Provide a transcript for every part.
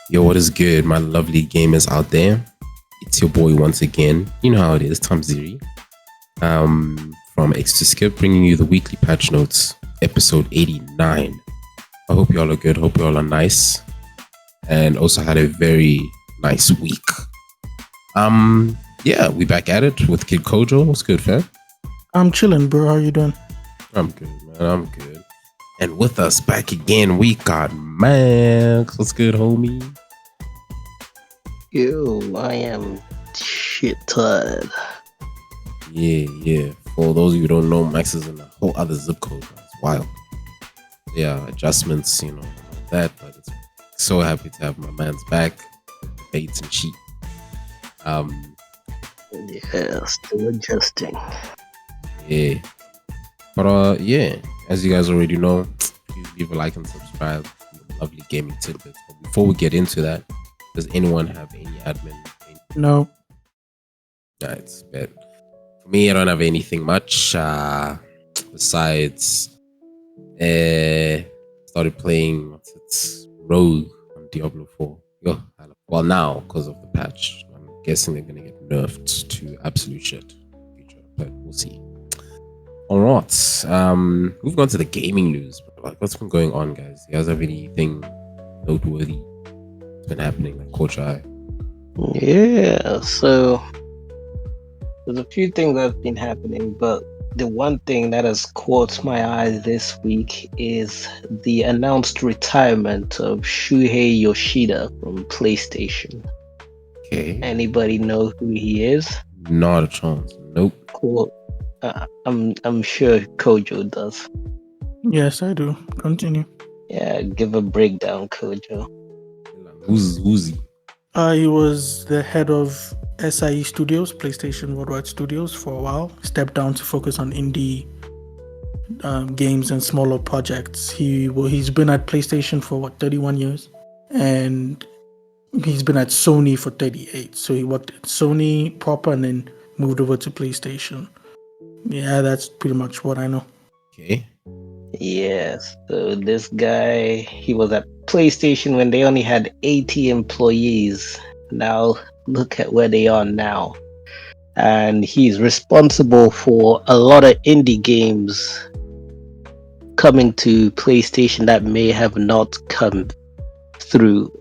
Yo, what is good, my lovely gamers out there? It's your boy once again. You know how it is, Tom Ziri. From X to Skip, bringing you the weekly patch notes, episode 89. I hope you all are good. Hope you all are nice, and also had a very nice week. Yeah, we back at it with Kid Kojo. What's good, fam? I'm chilling, bro. How you doing? I'm good, man. I'm good. And with us back again, we got Max. What's good, homie? Yo, I am shit tired. Yeah. For those of you who don't know, Max is in a whole other zip code. It's wild. Yeah, adjustments, all that. But it's so happy to have my man's back. Bates and sheep. Yeah, still adjusting. Yeah. But yeah, as you guys already know, please leave a like and subscribe. Lovely gaming tidbits. But before we get into that, does anyone have any admin? No. It's bad. For me, I don't have anything much. Besides, started playing Rogue on Diablo 4. Well, now because of the patch, I'm guessing they're gonna get nerfed to absolute shit. But we'll see. All right. Moving on to the gaming news. Like, what's been going on, guys? You guys have anything noteworthy that's been happening that caught your eye? Yeah, so there's a few things that have been happening, but the one thing that has caught my eye this week is the announced retirement of Shuhei Yoshida from PlayStation. Okay. Anybody know who he is? Not a chance. Nope. Cool. I'm sure Kojo does. Yes, I do. Continue. Yeah, give a breakdown, Kojo. Who's he? He was the head of SIE Studios, PlayStation Worldwide Studios, for a while. Stepped down to focus on indie games and smaller projects. He's been at PlayStation for 31 years, and he's been at Sony for 38. So he worked at Sony proper and then moved over to PlayStation. Yeah, that's pretty much what I know. Okay. Yes, so this guy, he was at PlayStation when they only had 80 employees. Now look at where they are now. And he's responsible for a lot of indie games coming to PlayStation that may have not come through.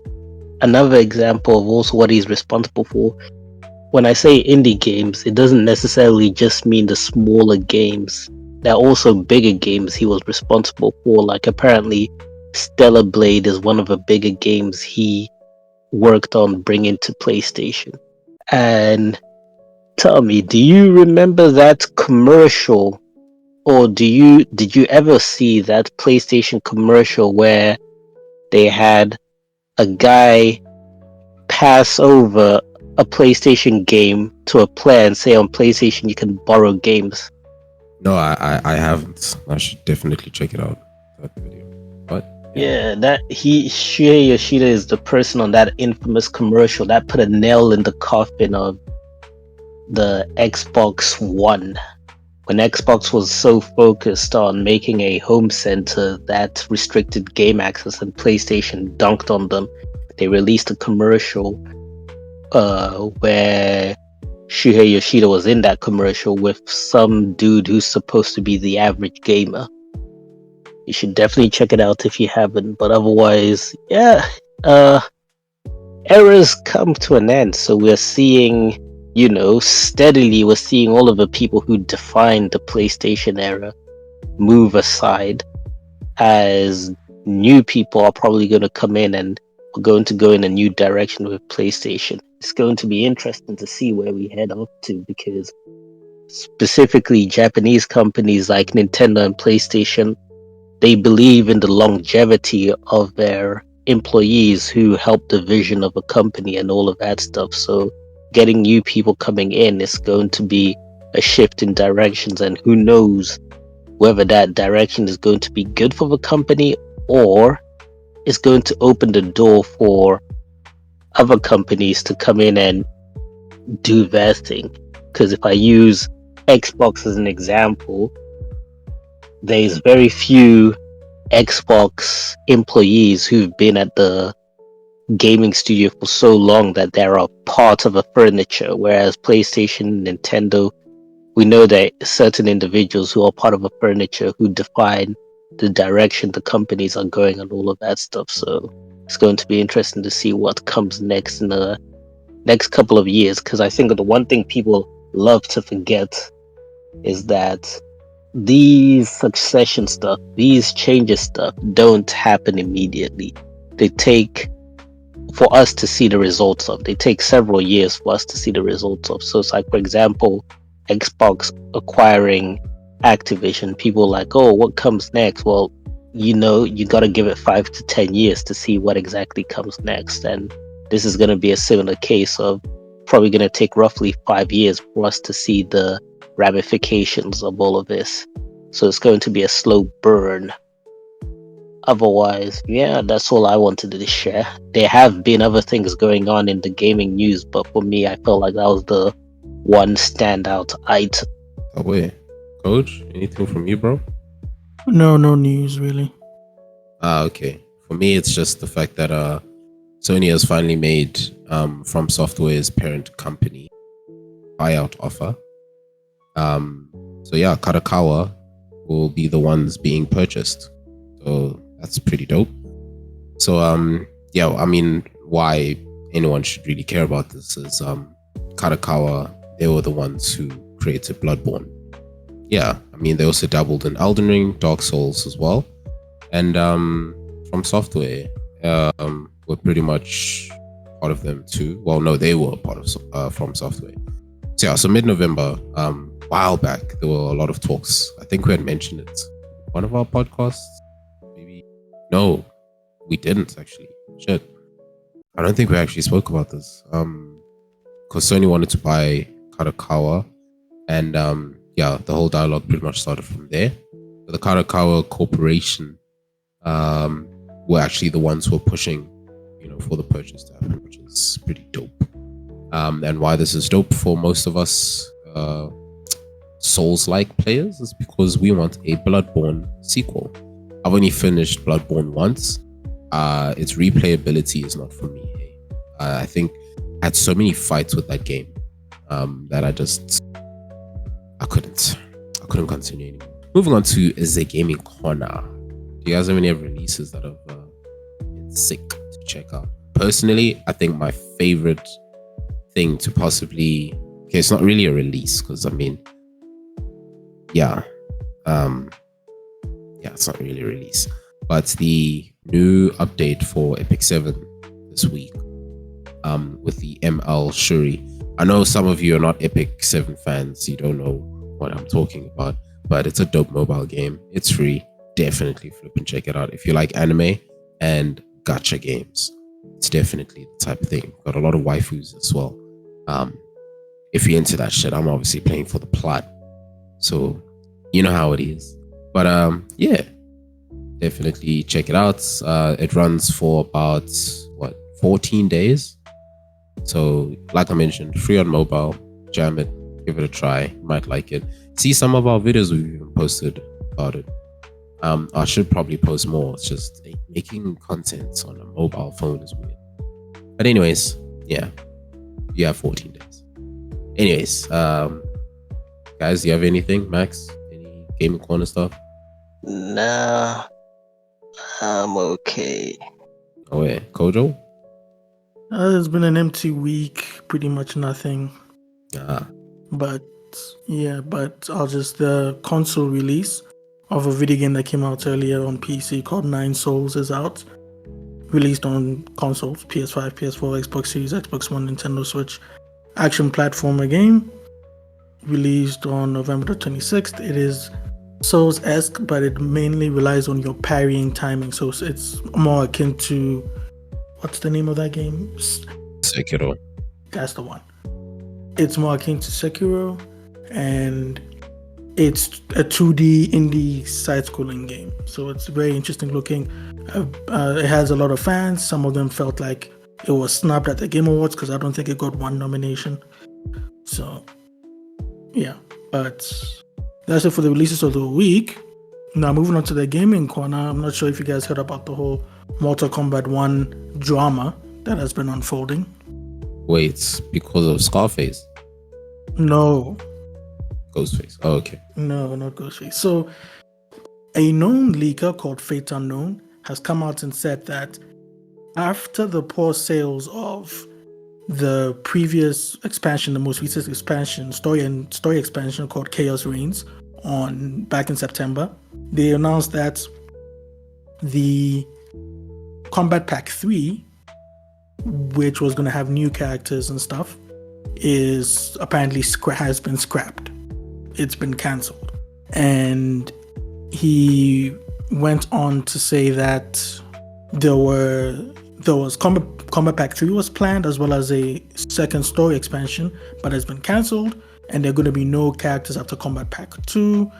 Another example of also what he's responsible for. When I say indie games, it doesn't necessarily just mean the smaller games. There are also bigger games he was responsible for, like apparently Stellar Blade is one of the bigger games he worked on bringing to PlayStation. And tell me, do you remember that commercial, or did you ever see that PlayStation commercial where they had a guy pass over a PlayStation game to a player and say on PlayStation you can borrow games? No, I haven't. I should definitely check it out. That video. But yeah, Shuhei Yoshida is the person on that infamous commercial that put a nail in the coffin of the Xbox One. When Xbox was so focused on making a home center that restricted game access and PlayStation dunked on them, they released a commercial where Shuhei Yoshida was in that commercial with some dude who's supposed to be the average gamer. You should definitely check it out if you haven't, but otherwise, yeah, eras come to an end, so we're seeing, steadily we're seeing all of the people who defined the PlayStation era move aside, as new people are probably going to come in and are going to go in a new direction with PlayStation. It's going to be interesting to see where we head up to, because specifically Japanese companies like Nintendo and PlayStation, they believe in the longevity of their employees who help the vision of a company and all of that stuff. So getting new people coming in is going to be a shift in directions, and who knows whether that direction is going to be good for the company or is going to open the door for other companies to come in and do their thing. Because if I use Xbox as an example, there's very few Xbox employees who've been at the gaming studio for so long that they're a part of a furniture, whereas PlayStation, Nintendo, we know that certain individuals who are part of a furniture who define the direction the companies are going and all of that stuff. So it's going to be interesting to see what comes next in the next couple of years, because I think the one thing people love to forget is that these succession stuff, these changes stuff don't happen immediately. They take for us to see the results of. They take several years for us to see the results of. So it's like, for example, Xbox acquiring Activision. People like, oh, what comes next? Well, you got to give it 5 to 10 years to see what exactly comes next. And this is going to be a similar case of probably going to take roughly 5 years for us to see the ramifications of all of this. So it's going to be a slow burn. Otherwise, yeah, that's all I wanted to share. There have been other things going on in the gaming news, but for me, I felt like that was the one standout item. Oh wait, Coach, anything from you, bro? No news really. Okay. For me, it's just the fact that Sony has finally made From Software's parent company buyout offer. So yeah, Kadokawa will be the ones being purchased. So that's pretty dope. So yeah, I mean, why anyone should really care about this is Kadokawa, they were the ones who created Bloodborne. Yeah, I mean, they also dabbled in Elden Ring, Dark Souls as well. And From Software were pretty much part of them too. Well, no, they were part of From Software. So yeah, so mid-November, while back, there were a lot of talks. I think we had mentioned it in one of our podcasts. Maybe. No, we didn't actually. Shit. I don't think we actually spoke about this. Because Sony wanted to buy Kadokawa. And yeah, the whole dialogue pretty much started from there. But the Kadokawa Corporation were actually the ones who were pushing, for the purchase to happen, which is pretty dope. And why this is dope for most of us Souls-like players is because we want a Bloodborne sequel. I've only finished Bloodborne once. Its replayability is not for me. I think I had so many fights with that game that I couldn't continue anymore. Moving on to the gaming corner. Do you guys have any releases that have been sick to check out? Personally, I think my favorite thing to possibly... Okay, it's not really a release because I mean, it's not really a release. But the new update for Epic 7 this week with the ML Shuri. I know some of you are not Epic 7 fans. You don't know what I'm talking about. But it's a dope mobile game. It's free. Definitely flip and check it out. If you like anime and gacha games, it's definitely the type of thing. Got a lot of waifus as well. If you're into that shit, I'm obviously playing for the plot. So, you know how it is. But yeah, definitely check it out. It runs for about, 14 days? So, like I mentioned, free on mobile. Jam it. Give it a try. You might like it. See some of our videos we've even posted about it. I should probably post more. It's just making content on a mobile phone is weird. But anyways, yeah, you have 14 days. Anyways, guys, do you have anything? Max, any gaming corner stuff? Nah, I'm okay. Oh yeah, Kojo? It's been an empty week, pretty much nothing. But I'll just the console release of a video game that came out earlier on PC called Nine Souls is out. Released on consoles, PS5, PS4, Xbox Series, Xbox One, Nintendo Switch. Action platformer game. Released on November the 26th. It is Souls-esque, but it mainly relies on your parrying timing. So it's more akin to... What's the name of that game? Sekiro. That's the one. It's more akin to Sekiro, and it's a 2D indie side-scrolling game. So it's very interesting looking. It has a lot of fans. Some of them felt like it was snubbed at the Game Awards because I don't think it got one nomination. So, yeah. But that's it for the releases of the week. Now, moving on to the gaming corner. I'm not sure if you guys heard about the whole Mortal Kombat 1 drama that has been unfolding. Wait, because of Scarface? No, Ghostface. Oh, okay. no, not Ghostface. So, a known leaker called Fate Unknown has come out and said that after the poor sales of the previous expansion, the most recent expansion, story expansion called Chaos Reigns, back in September, they announced that the Kombat Pack 3, which was going to have new characters and stuff, is apparently has been scrapped. It's been cancelled. And he went on to say that there was Kombat Pack 3 was planned, as well as a second story expansion, but has been cancelled, and there are going to be no characters after Kombat Pack 2.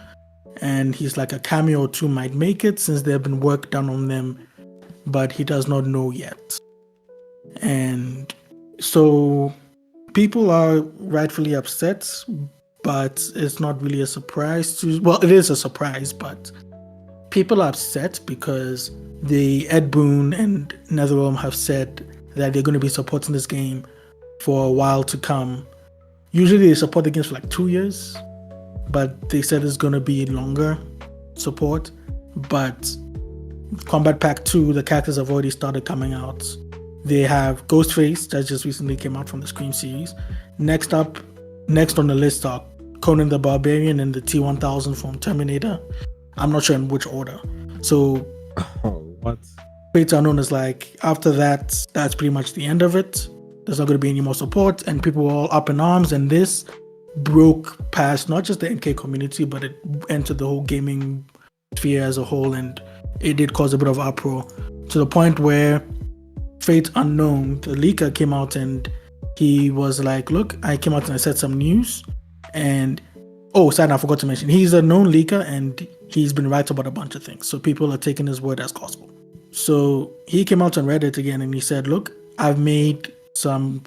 And he's like, a cameo or two might make it since there have been work done on them, but he does not know yet. And so people are rightfully upset, but it's not really a surprise well, it is a surprise, but people are upset because Ed Boon and NetherRealm have said that they're going to be supporting this game for a while to come. Usually they support the games for like 2 years, but they said it's going to be longer support. But Kombat Pack 2, the characters have already started coming out. They have Ghostface that just recently came out from the Scream series. Next on the list are Conan the Barbarian and the T-1000 from Terminator. I'm not sure in which order. So what? Fate Unknown is like, after that, that's pretty much the end of it. There's not going to be any more support, and people were all up in arms, and this broke past not just the NK community, but it entered the whole gaming sphere as a whole, and it did cause a bit of uproar to the point where Fate Unknown, the leaker, came out and he was like, look, I came out and I said some news, and sorry, I forgot to mention, he's a known leaker and he's been right about a bunch of things, so people are taking his word as gospel. So he came out on Reddit again and he said, look, I've made some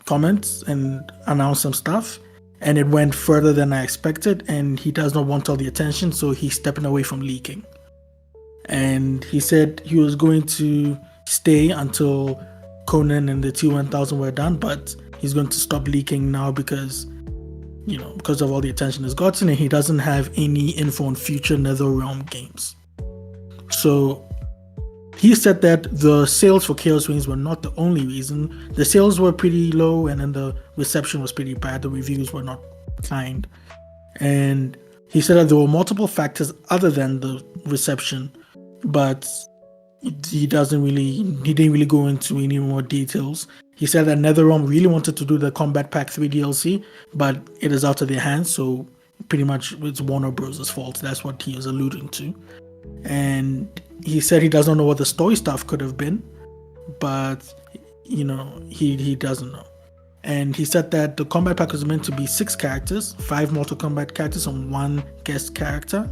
comments and announced some stuff, and it went further than I expected, and he does not want all the attention, so he's stepping away from leaking. And he said he was going to stay until Conan and the T-1000 were done, but he's going to stop leaking now because of all the attention it's gotten, and he doesn't have any info on future NetherRealm games. So he said that the sales for Chaos Reigns were not the only reason. The sales were pretty low, and then the reception was pretty bad. The reviews were not kind. And he said that there were multiple factors other than the reception, but he didn't really go into any more details. He said that NetherRealm really wanted to do the Kombat Pack 3 DLC, but it is out of their hands, so pretty much it's Warner Bros.'s fault. That's what he was alluding to. And he said he doesn't know what the story stuff could have been, but he doesn't know. And he said that the Kombat Pack was meant to be 6 characters, 5 Mortal Kombat characters and 1 guest character.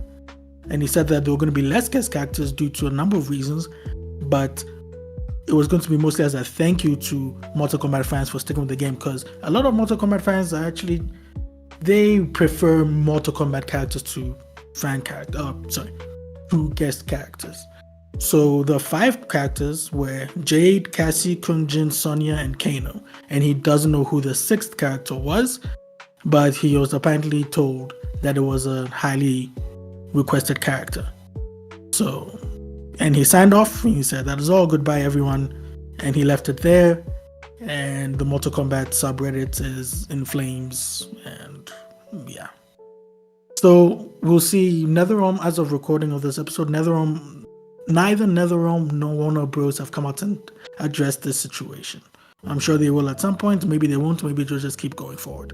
And he said that there were going to be less guest characters due to a number of reasons, but it was going to be mostly as a thank you to Mortal Kombat fans for sticking with the game, because a lot of Mortal Kombat fans are actually, they prefer Mortal Kombat characters to to guest characters. So the 5 characters were Jade, Cassie, Kunjin, Sonya, and Kano. And he doesn't know who the 6th character was, but he was apparently told that it was a highly requested character. So, and he signed off and he said, that is all, goodbye everyone. And he left it there. And the Mortal Kombat subreddit is in flames, and yeah. So we'll see. NetherRealm, as of recording of this episode, neither NetherRealm nor Warner Bros. Have come out and addressed this situation. I'm sure they will at some point. Maybe they won't. Maybe they'll just keep going forward.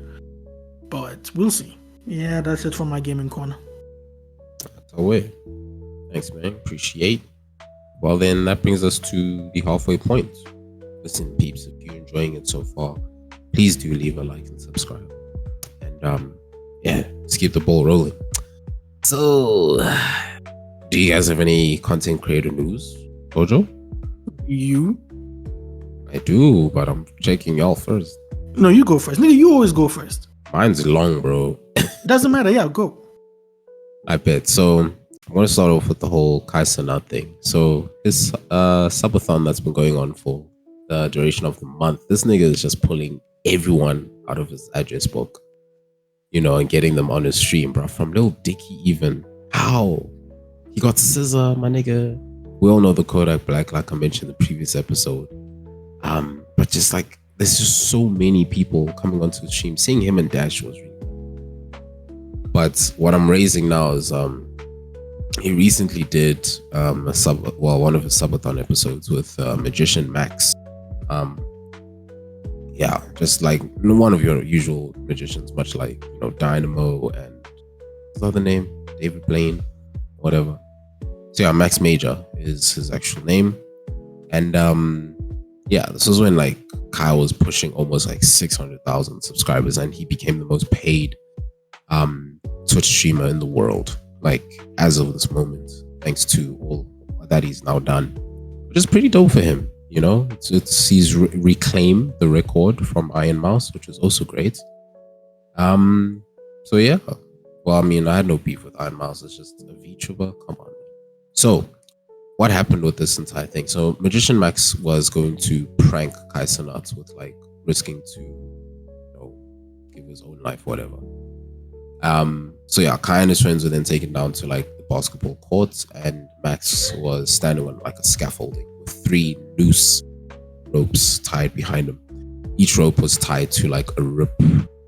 But we'll see. Yeah, that's it for my gaming corner. That's away. Thanks, man. Appreciate. Well, then that brings us to the halfway point. Listen, peeps, if you're enjoying it so far, please do leave a like and subscribe. And let's keep the ball rolling. So, do you guys have any content creator news, Jojo? You? I do, but I'm checking y'all first. No, you go first. Nigga, you always go first. Mine's long, bro. Doesn't matter. Yeah, go. I bet. So I'm going to start off with the whole Kai Cenat thing. So this subathon that's been going on for the duration of the month, this nigga is just pulling everyone out of his address book, and getting them on his stream, bro. From Lil Dicky even. How? He got Scissor, my nigga. We all know the Kodak Black, like I mentioned in the previous episode. But just like, there's just so many people coming onto the stream. Seeing him and Dash was really cool. But what I'm raising now is he recently did one of his subathon episodes with Magician Max. Just like one of your usual magicians, much like Dynamo and what's the other name, David Blaine, whatever. So yeah, Max Major is his actual name. And this was when like Kyle was pushing almost like 600,000 subscribers, and he became the most paid Twitch streamer in the world, like as of this moment, thanks to all that he's now done, which is pretty dope for him. He's reclaimed the record from Iron Mouse, which is also great. So yeah, well, I mean, I had no beef with Iron Mouse. It's just a VTuber. Come on. So what happened with this entire thing? So Magician Max was going to prank Kai Cenat with like risking to give his own life, whatever. So yeah, Kai and his friends were then taken down to like the basketball courts, and Max was standing on like a scaffolding with 3 loose ropes tied behind him. Each rope was tied to like a rip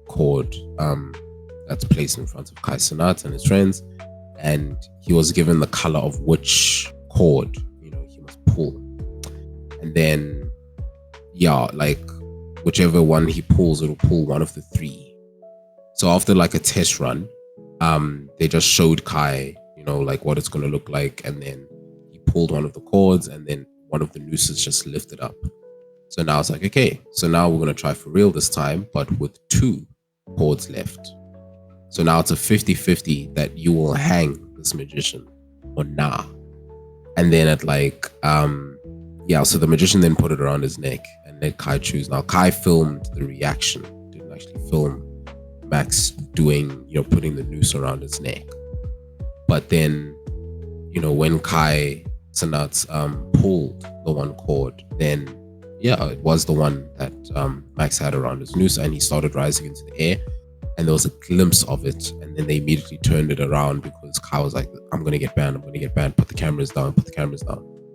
cord that's placed in front of Kai Cenat and his friends, and he was given the color of which cord he must pull. And then like whichever one he pulls, it'll pull one of the 3. So after like a test run, they just showed Kai, like what it's going to look like. And then he pulled one of the cords, and then one of the nooses just lifted up. So now it's like, okay, so now we're going to try for real this time, but with 2 cords left. So now it's a 50-50 that you will hang this magician or nah. And then at like, so the magician then put it around his neck and let Kai choose. Now Kai filmed the reaction, didn't actually film Max doing, putting the noose around his neck. But then, when Kai Cenat pulled the one cord, then it was the one that Max had around his noose, and he started rising into the air, and there was a glimpse of it, and then they immediately turned it around because Kai was like, I'm gonna get banned, put the cameras down.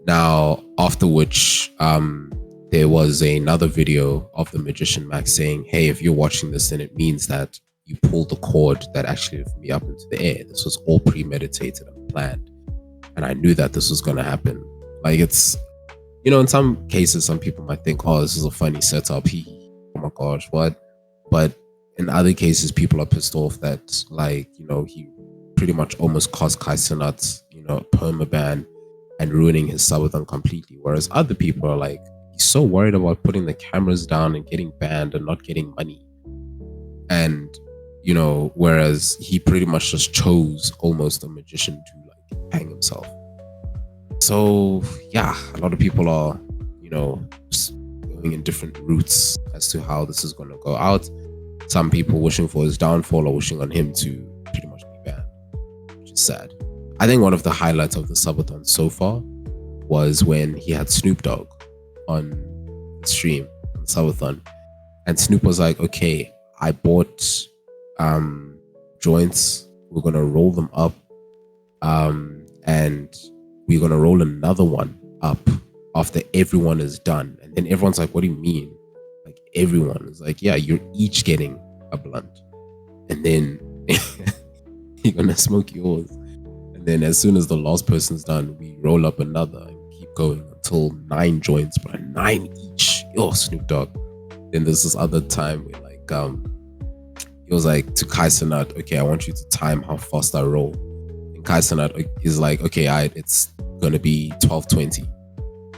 Now, after which there was another video of the Magician Max saying, hey, if you're watching this, then it means that you pulled the cord that actually lifted me up into the air. This was all premeditated and planned. And I knew that this was going to happen. Like, it's, in some cases, some people might think, oh, this is a funny setup. Oh my gosh, what? But in other cases, people are pissed off that, like, he pretty much almost cost Kai Cenat, permaban and ruining his subathon completely. Whereas other people are like, he's so worried about putting the cameras down and getting banned and not getting money. And, whereas he pretty much just chose almost a magician to like hang himself. So yeah, a lot of people are, going in different routes as to how this is going to go out. Some people wishing for his downfall or wishing on him to pretty much be banned, which is sad. I think one of the highlights of the subathon so far was when he had Snoop Dogg on the stream on subathon, and Snoop was like, okay, I bought joints, we're gonna roll them up, and we're gonna roll another one up after everyone is done. And then everyone's like, what do you mean? Like, everyone is like, yeah, you're each getting a blunt, and then you're gonna smoke yours, and then as soon as the last person's done, we roll up another and keep going until 9 joints, bro, 9 each. Snoop Dogg. Then there's this other time where like he was like to Kai Cenat, okay, I want you to time how fast I roll. And Kai Cenat is like, okay, it's gonna be 12:20.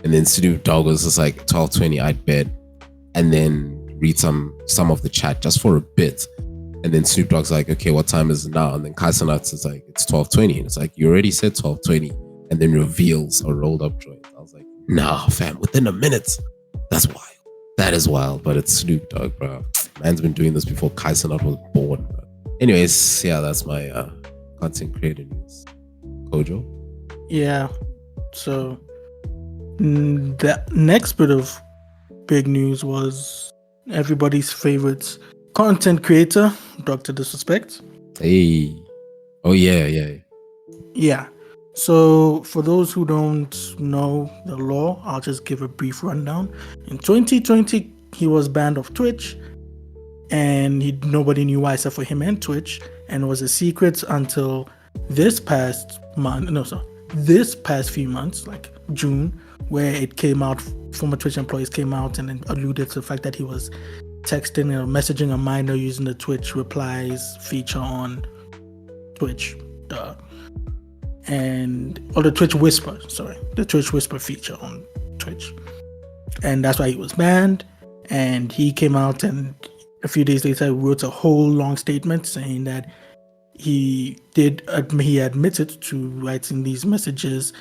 And then Snoop Dogg was just like 12:20, I'd bet. And then read some of the chat just for a bit. And then Snoop Dogg's like, okay, what time is it now? And then Kai Cenat is like, it's 12:20. And it's like, you already said 12:20. And then reveals a rolled up joint. I was like, nah, fam, within a minute. That's wild. That is wild, but it's Snoop Dogg, bro. Man's been doing this before Kai Cenat was born, bro. Anyways, yeah, that's my content creator news. Kojo? Yeah. So the next bit of big news was everybody's favorite content creator, Dr. Disrespect. Hey. Oh, yeah. Yeah. So, for those who don't know the law, I'll just give a brief rundown. In 2020, he was banned off Twitch, and nobody knew why except for him and Twitch, and it was a secret until this past few months, like June, where it came out. Former Twitch employees came out and alluded to the fact that he was texting or messaging a minor using the Twitch replies feature on Twitch. The Twitch Whisper feature on Twitch, and that's why he was banned. And he came out and a few days later wrote a whole long statement saying that he admitted to writing these messages,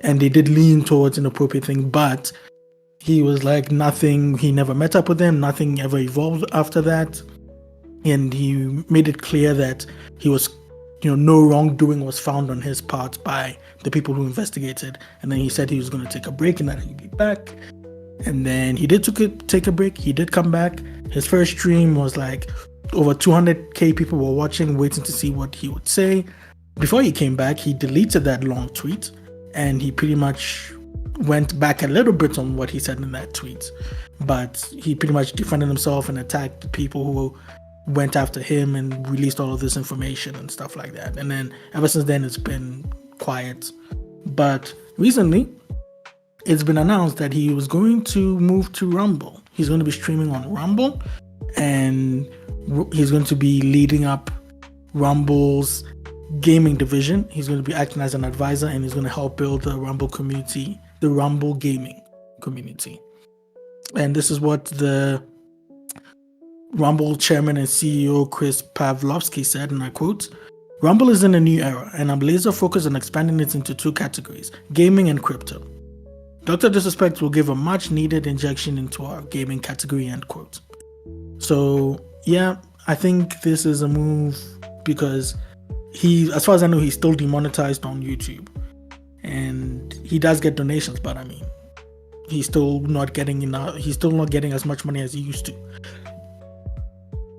and they did lean towards inappropriate thing, but he was like, nothing, he never met up with them, nothing ever evolved after that. And he made it clear that he was, no wrongdoing was found on his part by the people who investigated. And then he said he was going to take a break and that he'd be back. And then he did take a break. He did come back. His first stream was like over 200k people were watching, waiting to see what he would say. Before he came back, he deleted that long tweet, and he pretty much went back a little bit on what he said in that tweet. But he pretty much defended himself and attacked the people who went after him and released all of this information and stuff like that. And then ever since then, it's been quiet. But recently, it's been announced that he was going to move to Rumble. He's going to be streaming on Rumble, and he's going to be leading up Rumble's gaming division. He's going to be acting as an advisor, and he's going to help build the Rumble community, the Rumble gaming community. And this is what the Rumble chairman and CEO Chris Pavlovsky said, and I quote, "Rumble is in a new era, and I'm laser focused on expanding it into two categories, gaming and crypto. Dr. Disrespect will give a much needed injection into our gaming category," end quote. So yeah, I think this is a move because as far as I know, he's still demonetized on YouTube, and he does get donations, but I mean, he's still not getting enough. He's still not getting as much money as he used to.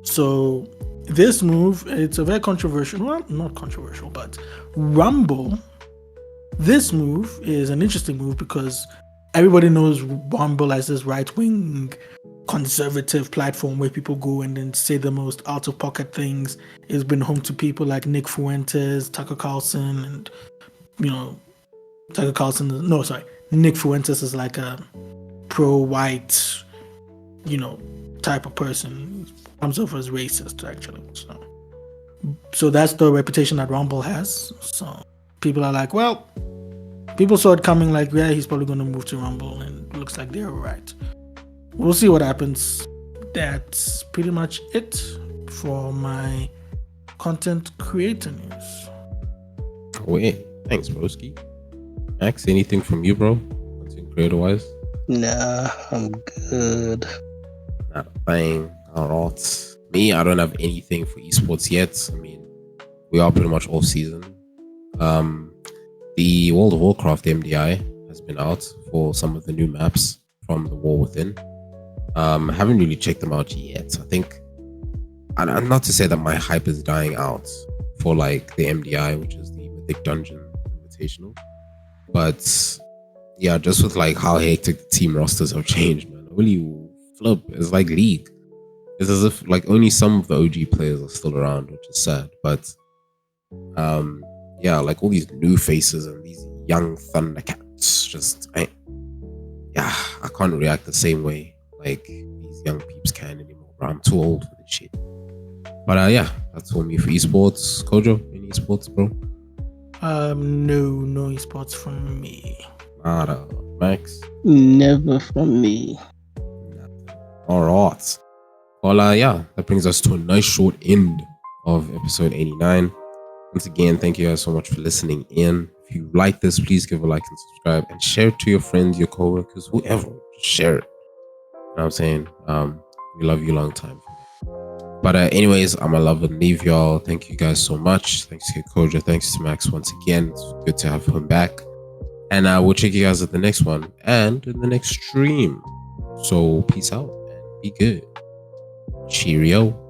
So this move, it's a very controversial, well, not controversial, but Rumble, this move is an interesting move because everybody knows Rumble as this right-wing conservative platform where people go and then say the most out-of-pocket things. It's been home to people like Nick Fuentes, Tucker Carlson, and Nick Fuentes is like a pro-white, type of person. Comes off as racist, actually. So that's the reputation that Rumble has. So people are like, well, people saw it coming, like, yeah, he's probably going to move to Rumble, and it looks like they're right. We'll see what happens. That's pretty much it for my content creator news. Wait, thanks, broski. Max, anything from you, bro? Content creator wise? Nah, I'm good. Not a thing. Alright. Me, I don't have anything for esports yet. I mean, we are pretty much all season. The World of Warcraft MDI has been out for some of the new maps from the War Within. I haven't really checked them out yet. I think, and not to say that my hype is dying out for like the MDI, which is the Mythic Dungeon Invitational, but yeah, just with like how hectic the team rosters have changed, man. Really flip. It's like League. It's as if like only some of the OG players are still around, which is sad. But yeah, like all these new faces and these young Thundercats, I can't react the same way like these young peeps can anymore, bro. I'm too old for this shit. But yeah, that's all me for esports. Kojo, any esports, bro? No esports from me. Nada. Max? Never from me. All right. Well, yeah, that brings us to a nice short end of episode 89. Once again, thank you guys so much for listening in. If you like this, please give a like and subscribe and share it to your friends, your coworkers, whoever. Just share it. You know what I'm saying? We love you long time. But anyways, I'm a love and leave y'all. Thank you guys so much. Thanks to Kojo. Thanks to Max once again. It's good to have him back. And I will check you guys at the next one and in the next stream. So peace out and be good. Cheerio.